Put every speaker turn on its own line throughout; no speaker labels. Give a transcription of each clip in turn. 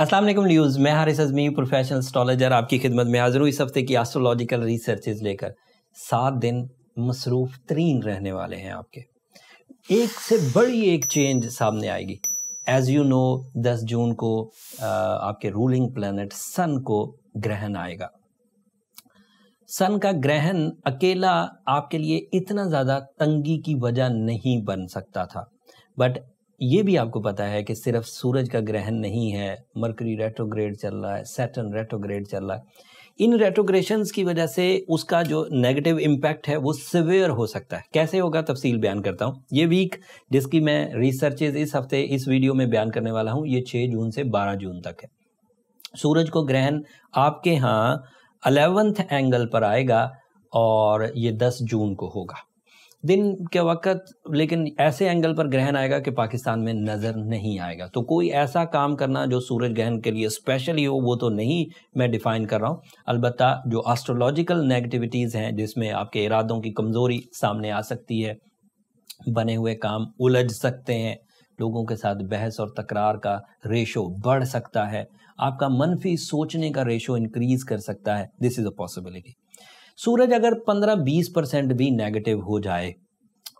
अस्सलाम वालेकुम न्यूज़, मैं हारिस अज़मी प्रोफेशनल एस्ट्रोलॉजर आपकी खिदमत में हाजिर हूँ इस हफ्ते की एस्ट्रोलॉजिकल रिसर्चेज लेकर। 7 दिन मसरूफ़ तरीन रहने वाले हैं आपके। एक से बड़ी एक चेंज सामने आएगी। एज़ यू नो 10 जून को आपके रूलिंग प्लैनेट सन को ग्रहण आएगा। सन का ग्रहण अकेला आपके लिए इतना ज़्यादा तंगी की वजह नहीं बन सकता था, बट ये भी आपको पता है कि सिर्फ सूरज का ग्रहण नहीं है, मरकरी रेट्रोग्रेड चल रहा है, सैटर्न रेट्रोग्रेड चल रहा है। इन रेट्रोग्रेशंस की वजह से उसका जो नेगेटिव इम्पैक्ट है वो सिवियर हो सकता है। कैसे होगा तफसील बयान करता हूँ। ये वीक जिसकी मैं रिसर्चेज इस हफ्ते इस वीडियो में बयान करने वाला हूँ, ये 6 जून से 12 जून तक है। सूरज को ग्रहण आपके यहाँ 11th एंगल पर आएगा और ये 10 जून को होगा दिन के वक्त, लेकिन ऐसे एंगल पर ग्रहण आएगा कि पाकिस्तान में नज़र नहीं आएगा। तो कोई ऐसा काम करना जो सूरज ग्रहण के लिए स्पेशली हो वो तो नहीं मैं डिफ़ाइन कर रहा हूँ। अलबत्ता जो एस्ट्रोलॉजिकल नेगेटिविटीज़ हैं जिसमें आपके इरादों की कमज़ोरी सामने आ सकती है, बने हुए काम उलझ सकते हैं, लोगों के साथ बहस और तकरार का रेशो बढ़ सकता है, आपका मनफी सोचने का रेशो इंक्रीज़ कर सकता है। This is a possibility. सूरज अगर 15-20% भी नेगेटिव हो जाए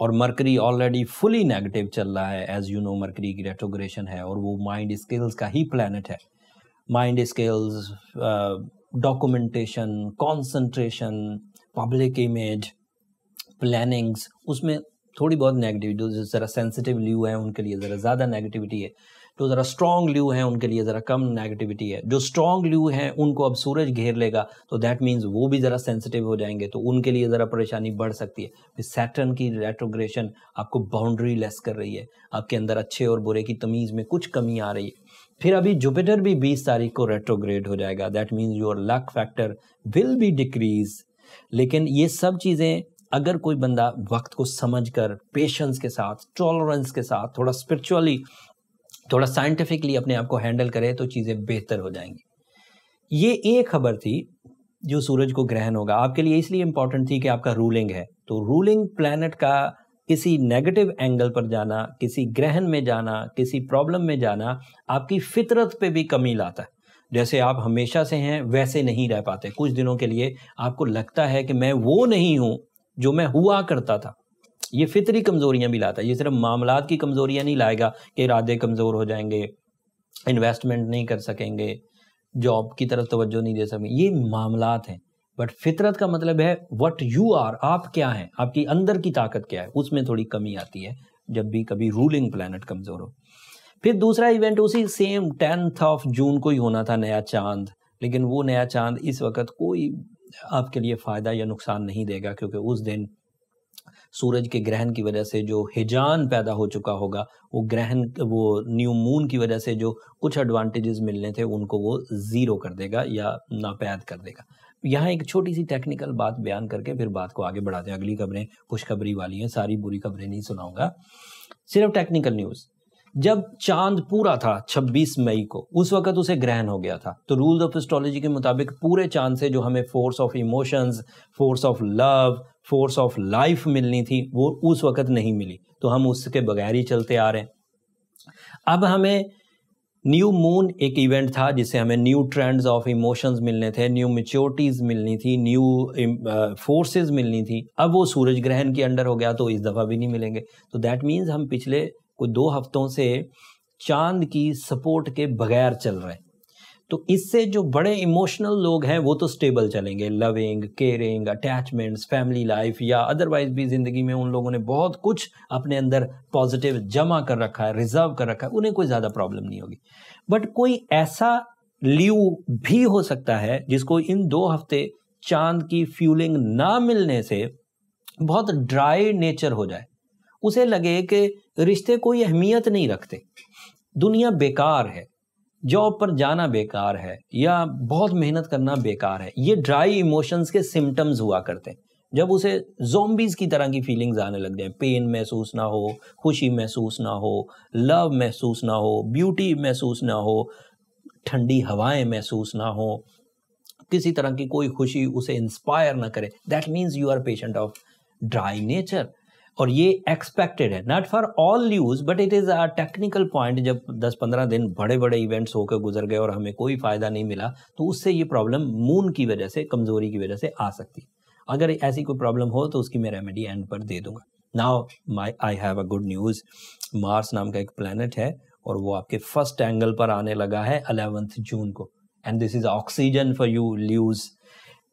और मरकरी ऑलरेडी फुली नेगेटिव चल रहा है, एज यू नो मरकरी की रेट्रोग्रेशन है और वो माइंड स्किल्स का ही प्लैनेट है। Mind skills, documentation, concentration, public image, plannings, उसमें थोड़ी बहुत नेगेटिविटी, जो ज़रा सेंसिटिव ल्यू है उनके लिए ज़रा ज़्यादा नेगेटिविटी है, जो ज़रा स्ट्रॉन्ग ल्यू है उनके लिए ज़रा कम नेगेटिविटी है। जो स्ट्रॉन्ग ल्यू है उनको अब सूरज घेर लेगा तो दैट मीन्स वो भी ज़रा सेंसिटिव हो जाएंगे, तो उनके लिए ज़रा परेशानी बढ़ सकती है। फिर सैटर्न की रेट्रोग्रेशन आपको बाउंड्री लेस कर रही है, आपके अंदर अच्छे और बुरे की तमीज़ में कुछ कमी आ रही है। फिर अभी जुपिटर भी 20 तारीख को रेट्रोग्रेड हो जाएगा, that means your luck factor will be decrease. लेकिन ये सब चीज़ें अगर कोई बंदा वक्त को समझकर, पेशेंस के साथ, टॉलरेंस के साथ, थोड़ा स्पिरिचुअली, थोड़ा साइंटिफिकली अपने आप को हैंडल करे तो चीज़ें बेहतर हो जाएंगी। ये एक खबर थी जो सूरज को ग्रहण होगा आपके लिए इसलिए इंपॉर्टेंट थी कि आपका रूलिंग है, तो रूलिंग प्लैनेट का किसी नेगेटिव एंगल पर जाना, किसी ग्रहण में जाना, किसी प्रॉब्लम में जाना आपकी फितरत पे भी कमी लाता है। जैसे आप हमेशा से हैं वैसे नहीं रह पाते, कुछ दिनों के लिए आपको लगता है कि मैं वो नहीं हूँ जो मैं हुआ करता था। ये फितरी कमज़ोरियाँ भी लाता है। ये सिर्फ मामलात की कमज़ोरियाँ नहीं लाएगा कि इरादे कमज़ोर हो जाएंगे, इन्वेस्टमेंट नहीं कर सकेंगे, जॉब की तरफ तवज्जो नहीं दे सकेंगे, ये मामलात हैं। बट फितरत का मतलब है व्हाट यू आर, आप क्या हैं, आपकी अंदर की ताकत क्या है, उसमें थोड़ी कमी आती है जब भी कभी रूलिंग प्लैनेट कमज़ोर हो। फिर दूसरा इवेंट उसी सेम 10 जून को ही होना था, नया चांद, लेकिन वो नया चांद इस वक्त कोई आपके लिए फ़ायदा या नुकसान नहीं देगा, क्योंकि उस दिन सूरज के ग्रहण की वजह से जो हिजान पैदा हो चुका होगा, वो ग्रहण, वो न्यू मून की वजह से जो कुछ एडवांटेजेस मिलने थे उनको वो ज़ीरो कर देगा या नापैद कर देगा। यहाँ एक छोटी सी टेक्निकल बात बयान करके फिर बात को आगे बढ़ाते हैं। अगली खबरें खुशखबरी वाली हैं, सारी बुरी खबरें नहीं सुनाऊंगा, सिर्फ टेक्निकल न्यूज़। जब चांद पूरा था 26 मई को, उस वक्त उसे ग्रहण हो गया था, तो रूल्स ऑफ एस्ट्रोलॉजी के मुताबिक पूरे चांद से जो हमें force of emotions, force of love, force of life मिलनी थी वो उस वक्त नहीं मिली, तो हम उसके बगैर ही चलते आ रहे हैं। अब हमें न्यू मून एक इवेंट था जिससे हमें न्यू ट्रेंड्स ऑफ इमोशंस मिलने थे, न्यू मैच्योरिटीज मिलनी थी, न्यू फोर्सेस मिलनी थी। अब वो सूरज ग्रहण के अंडर हो गया तो इस दफ़ा भी नहीं मिलेंगे। तो दैट मीन्स हम पिछले कोई 2 हफ्तों से चांद की सपोर्ट के बगैर चल रहे हैं। तो इससे जो बड़े इमोशनल लोग हैं वो तो स्टेबल चलेंगे, loving, caring, attachments, family life या अदरवाइज भी ज़िंदगी में उन लोगों ने बहुत कुछ अपने अंदर पॉजिटिव जमा कर रखा है, रिजर्व कर रखा है, उन्हें कोई ज़्यादा प्रॉब्लम नहीं होगी। बट कोई ऐसा ल्यू भी हो सकता है जिसको इन 2 हफ्ते चांद की फ्यूलिंग ना मिलने से बहुत ड्राई नेचर हो जाए, उसे लगे कि रिश्ते कोई अहमियत नहीं रखते, दुनिया बेकार है, जॉब पर जाना बेकार है या बहुत मेहनत करना बेकार है। ये ड्राई इमोशंस के सिम्टम्स हुआ करते हैं। जब उसे ज़ॉम्बीज़ की तरह की फीलिंग्स आने लग जाए, पेन महसूस ना हो, खुशी महसूस ना हो, लव महसूस ना हो, ब्यूटी महसूस ना हो, ठंडी हवाएं महसूस ना हो, किसी तरह की कोई खुशी उसे इंस्पायर ना करे, that means you are patient of dry nature. और ये एक्सपेक्टेड है, नॉट फॉर ऑल ल्यूज but it is a technical point. जब 10-15 दिन बड़े बड़े इवेंट्स होकर गुजर गए और हमें कोई फ़ायदा नहीं मिला, तो उससे ये प्रॉब्लम मून की वजह से, कमज़ोरी की वजह से आ सकती है। अगर ऐसी कोई प्रॉब्लम हो तो उसकी मैं रेमेडी एंड पर दे दूंगा। Now I have a good news. Mars नाम का एक प्लैनेट है और वो आपके फर्स्ट एंगल पर आने लगा है 11 जून को, and this is oxygen for you ल्यूज।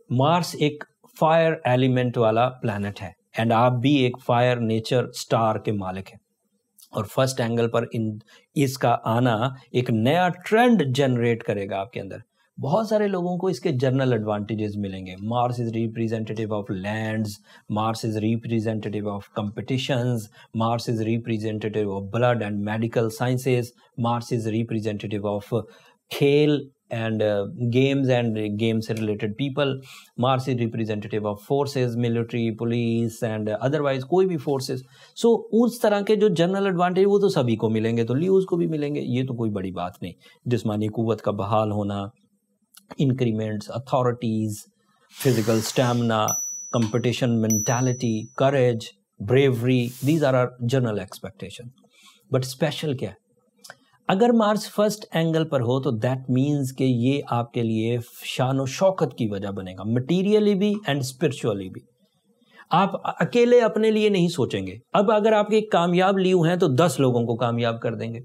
Mars एक फायर एलिमेंट वाला प्लैनेट है एंड आप भी एक फायर नेचर स्टार के मालिक हैं, और फर्स्ट एंगल पर इसका आना एक नया ट्रेंड जनरेट करेगा आपके अंदर। बहुत सारे लोगों को इसके जनरल एडवांटेजेस मिलेंगे। Mars is representative of lands, Mars is representative of competitions, Mars is representative of blood and medical sciences, Mars is representative of खेल and games and games related people, Mars is representative of forces, military, police and otherwise कोई भी forces। so उस तरह के जो general advantage वो तो सभी को मिलेंगे, तो ल्यूज को भी मिलेंगे, ये तो कोई बड़ी बात नहीं। जिस्मानी कुव्वत का बहाल होना, increments, authorities, physical stamina, competition mentality, courage, bravery, these are are general expectation. But special क्या है? अगर मार्स फर्स्ट एंगल पर हो तो दैट मीन्स कि ये आपके लिए शान और शौकत की वजह बनेगा, मटीरियली भी एंड स्पिरिचुअली भी। आप अकेले अपने लिए नहीं सोचेंगे। अब अगर आप एक कामयाब ल्यू हैं तो 10 लोगों को कामयाब कर देंगे।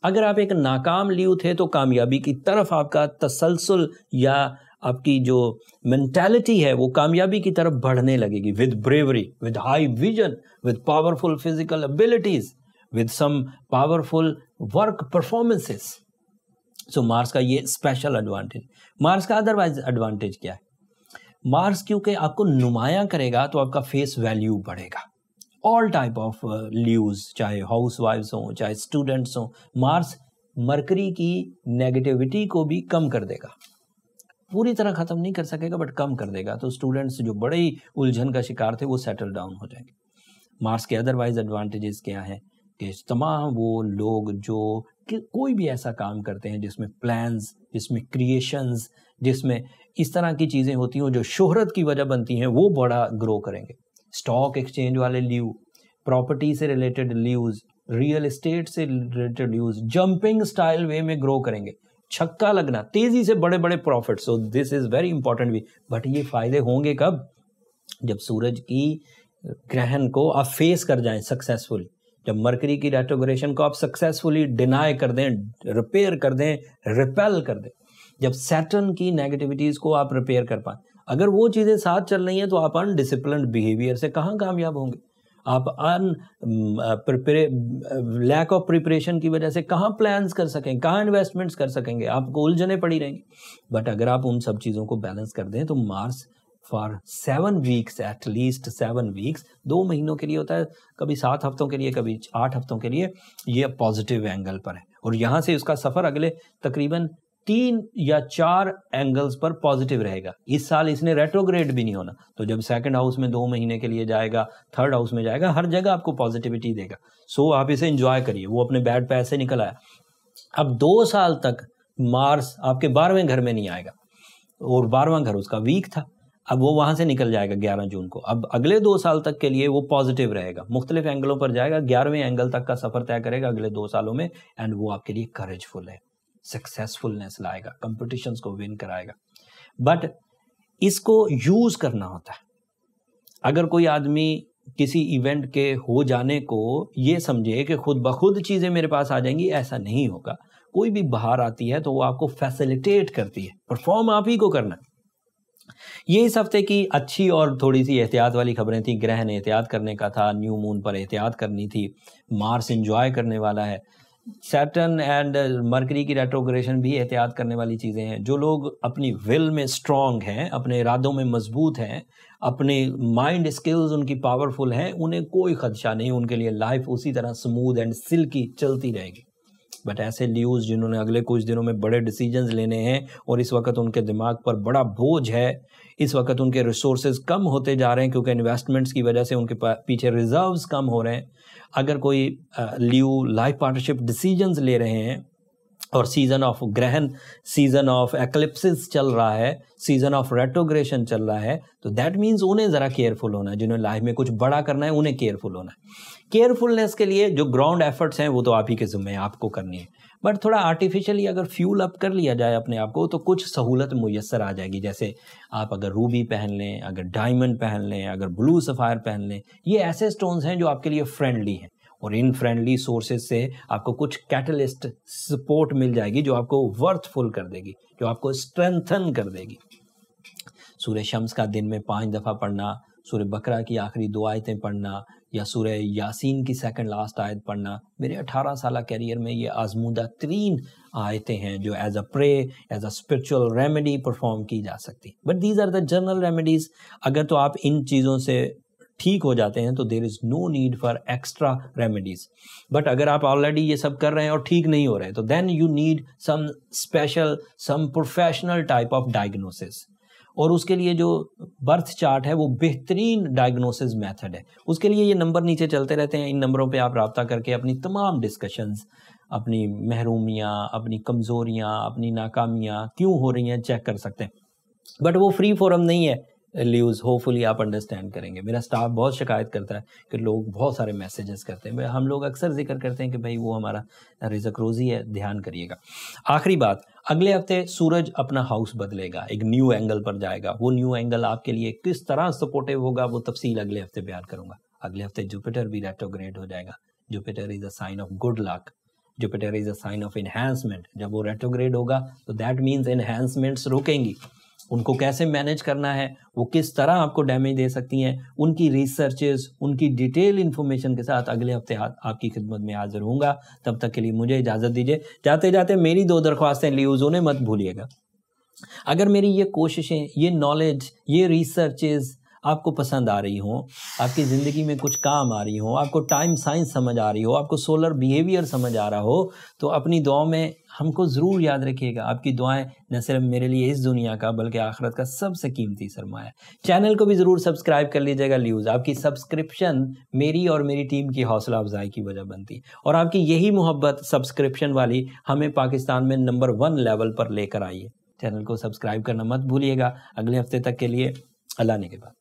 अगर आप एक नाकाम ल्यू थे तो कामयाबी की तरफ आपका तसलसल या आपकी जो मेंटालिटी है वो कामयाबी की तरफ बढ़ने लगेगी, with bravery, with high vision, with powerful physical abilities, with some powerful work performances। so Mars का ये स्पेशल एडवांटेज। मार्स का अदरवाइज एडवांटेज क्या है? मार्स क्योंकि आपको नुमायां करेगा तो आपका फेस वैल्यू बढ़ेगा। ऑल टाइप ऑफ ल्यूज, चाहे हाउस वाइफ्स हों, चाहे स्टूडेंट्स हों, मार्स मरकरी की नेगेटिविटी को भी कम कर देगा। पूरी तरह खत्म नहीं कर सकेगा बट कम कर देगा, तो स्टूडेंट्स जो बड़े ही उलझन का शिकार थे वो सेटल डाउन हो जाएंगे। मार्स के अदरवाइज एडवांटेजेस क्या हैं कि तमाम वो लोग जो कि कोई भी ऐसा काम करते हैं जिसमें प्लान्स, जिसमें क्रिएशंस, जिसमें इस तरह की चीज़ें होती हैं जो शोहरत की वजह बनती हैं, वो बड़ा ग्रो करेंगे। स्टॉक एक्सचेंज वाले ल्यू, प्रॉपर्टी से रिलेटेड ल्यूज, रियल एस्टेट से रिलेटेड ल्यूज जंपिंग स्टाइल वे में ग्रो करेंगे। छक्का लगना, तेजी से बड़े बड़े profit. So this is very important भी। बट ये फायदे होंगे कब? जब सूरज की ग्रहण को आप फेस कर जाएं सक्सेसफुली, जब मरकरी की रेट्रोग्रेशन को आप सक्सेसफुली डिनाई कर दें, रिपेयर कर दें, रिपेल कर दें, जब सैटर्न की नेगेटिविटीज को आप रिपेयर कर पाएं। अगर वो चीज़ें साथ चल रही हैं तो आप अनडिसिप्लिन्ड बिहेवियर से कहाँ कामयाब होंगे? आप लैक ऑफ प्रिपरेशन की वजह से कहाँ प्लान्स कर सकेंगे, कहाँ इन्वेस्टमेंट्स कर सकेंगे? आपको उलझने पड़ी रहेंगी। बट अगर आप उन सब चीज़ों को बैलेंस कर दें तो Mars for 7 weeks, at least 7 weeks, 2 महीनों के लिए होता है, कभी 7 हफ्तों के लिए, कभी 8 हफ्तों के लिए, ये पॉजिटिव एंगल पर है। और यहाँ से उसका सफ़र अगले तकरीबन 3 या 4 एंगल्स पर पॉजिटिव रहेगा। इस साल इसने रेट्रोग्रेड भी नहीं होना, तो जब सेकंड हाउस में 2 महीने के लिए जाएगा, थर्ड हाउस में जाएगा, हर जगह आपको पॉजिटिविटी देगा। सो आप इसे एंजॉय करिए। वो अपने बैड पे ऐसे निकल आया। अब 2 साल तक मार्स आपके 12वें घर में नहीं आएगा, और 12वां घर उसका वीक था। अब वो वहाँ से निकल जाएगा 11 जून को। अब अगले 2 साल तक के लिए वो पॉजिटिव रहेगा, मुख्तलिफ एंगलों पर जाएगा, 11वें एंगल तक का सफ़र तय करेगा अगले 2 सालों में। एंड वो आपके लिए करेजफुल है, सक्सेसफुलनेस लाएगा, कंपटीशंस को विन कराएगा। बट इसको यूज़ करना होता है। अगर कोई आदमी किसी इवेंट के हो जाने को ये समझे कि खुद ब खुद चीज़ें मेरे पास आ जाएंगी, ऐसा नहीं होगा। कोई भी बाहर आती है तो वो आपको फैसिलिटेट करती है, परफॉर्म आप ही को करना है। ये इस हफ्ते की अच्छी और थोड़ी सी एहतियात वाली खबरें थी। ग्रहण एहतियात करने का था, न्यू मून पर एहतियात करनी थी, मार्स एंजॉय करने वाला है, सैटर्न एंड मरकरी की रेट्रोग्रेशन भी एहतियात करने वाली चीज़ें हैं। जो लोग अपनी विल में स्ट्रॉन्ग हैं, अपने इरादों में मजबूत हैं, अपने माइंड स्किल्स उनकी पावरफुल हैं, उन्हें कोई खदशा नहीं, उनके लिए लाइफ उसी तरह स्मूथ एंड सिल्की चलती रहेगी। बट ऐसे ल्यूज जिन्होंने अगले कुछ दिनों में बड़े डिसीजंस लेने हैं और इस वक्त उनके दिमाग पर बड़ा बोझ है, इस वक्त उनके रिसोर्सेज कम होते जा रहे हैं क्योंकि इन्वेस्टमेंट्स की वजह से उनके पीछे रिजर्व्स कम हो रहे हैं। अगर कोई ल्यू लाइफ पार्टनरशिप डिसीजंस ले रहे हैं और सीजन ऑफ ग्रहण, सीजन ऑफ एक्लिप्सिस चल रहा है, सीजन ऑफ रेट्रोग्रेशन चल रहा है, तो दैट मीन्स उन्हें ज़रा केयरफुल होना है। जिन्हें लाइफ में कुछ बड़ा करना है उन्हें केयरफुल होना है। केयरफुलनेस के लिए जो ग्राउंड एफर्ट्स हैं वो तो आप ही के ज़िम्मे हैं, आपको करनी है, बट थोड़ा आर्टिफिशियली अगर फ्यूल अप कर लिया जाए अपने आप को तो कुछ सहूलत मुयस्सर आ जाएगी। जैसे आप अगर रूबी पहन लें, अगर डायमंड पहन लें, अगर ब्लू सफ़ायर पहन लें, ये ऐसे स्टोन्स हैं जो आपके लिए फ्रेंडली हैं, और इन फ्रेंडली सोर्सेज से आपको कुछ कैटलिस्ट सपोर्ट मिल जाएगी जो आपको वर्थफुल कर देगी, जो आपको स्ट्रेंथन कर देगी। सूरह शम्स का दिन में 5 दफ़ा पढ़ना, सूरह बकरा की आखिरी 2 आयतें पढ़ना, या सूरह यासीन की सेकंड लास्ट आयत पढ़ना, मेरे 18 साल कैरियर में ये आजमूदा तरीन आयतें हैं जो as a pray, as a spiritual remedy perform की जा सकती। But these are the general remedies. अगर तो आप इन चीज़ों से ठीक हो जाते हैं तो there is no need for extra remedies. But अगर आप ऑलरेडी ये सब कर रहे हैं और ठीक नहीं हो रहे तो then you need some special, some professional type of diagnosis. और उसके लिए जो बर्थ चार्ट है वो बेहतरीन डायग्नोसिस मेथड है। उसके लिए ये नंबर नीचे चलते रहते हैं, इन नंबरों पे आप रब्ता करके अपनी तमाम डिस्कशंस, अपनी महरूमियाँ, अपनी कमज़ोरियाँ, अपनी नाकामियाँ क्यों हो रही हैं चेक कर सकते हैं। बट वो फ्री फोरम नहीं है ल्यूज़, होपफुली आप अंडरस्टैंड करेंगे। मेरा स्टाफ बहुत शिकायत करता है कि लोग बहुत सारे मैसेजेस करते हैं, हम लोग अक्सर जिक्र करते हैं कि भाई वो हमारा रिज़्क रोज़ी है, ध्यान करिएगा। आखिरी बात, अगले हफ्ते सूरज अपना हाउस बदलेगा, एक न्यू एंगल पर जाएगा। वो न्यू एंगल आपके लिए किस तरह सपोर्टिव होगा वो तफसील अगले हफ्ते बयान करूंगा। अगले हफ्ते जुपिटर भी रेट्रोग्रेड हो जाएगा। Jupiter is a sign of good luck, Jupiter is a sign of enhancement. जब वो रेट्रोग्रेड होगा तो दैट मीन्स इन्हांसमेंट्स रुकेंगी। उनको कैसे मैनेज करना है, वो किस तरह आपको डैमेज दे सकती हैं, उनकी रिसर्चेस, उनकी डिटेल इन्फॉर्मेशन के साथ अगले हफ्ते आपकी खिदमत में हाजिर होऊंगा। तब तक के लिए मुझे इजाज़त दीजिए। जाते जाते मेरी 2 दरख्वास्तें ल्यूज़ उन्हें मत भूलिएगा। अगर मेरी ये कोशिशें, ये नॉलेज, ये रिसर्चेस आपको पसंद आ रही हों, आपकी ज़िंदगी में कुछ काम आ रही हो, आपको टाइम साइंस समझ आ रही हो, आपको सोलर बिहेवियर समझ आ रहा हो, तो अपनी दुआओं में हमको ज़रूर याद रखिएगा। आपकी दुआएं न सिर्फ मेरे लिए इस दुनिया का बल्कि आखिरत का सबसे कीमती सरमाया है। चैनल को भी ज़रूर सब्सक्राइब कर लीजिएगा ल्यूज़। आपकी सब्सक्रिप्शन मेरी और मेरी टीम की हौसला अफजाई की वजह बनती, और आपकी यही मोहब्बत सब्सक्रिप्शन वाली हमें पाकिस्तान में नंबर 1 लेवल पर लेकर आई है। चैनल को सब्सक्राइब करना मत भूलिएगा। अगले हफ्ते तक के लिए अल्लाह ने के बाद।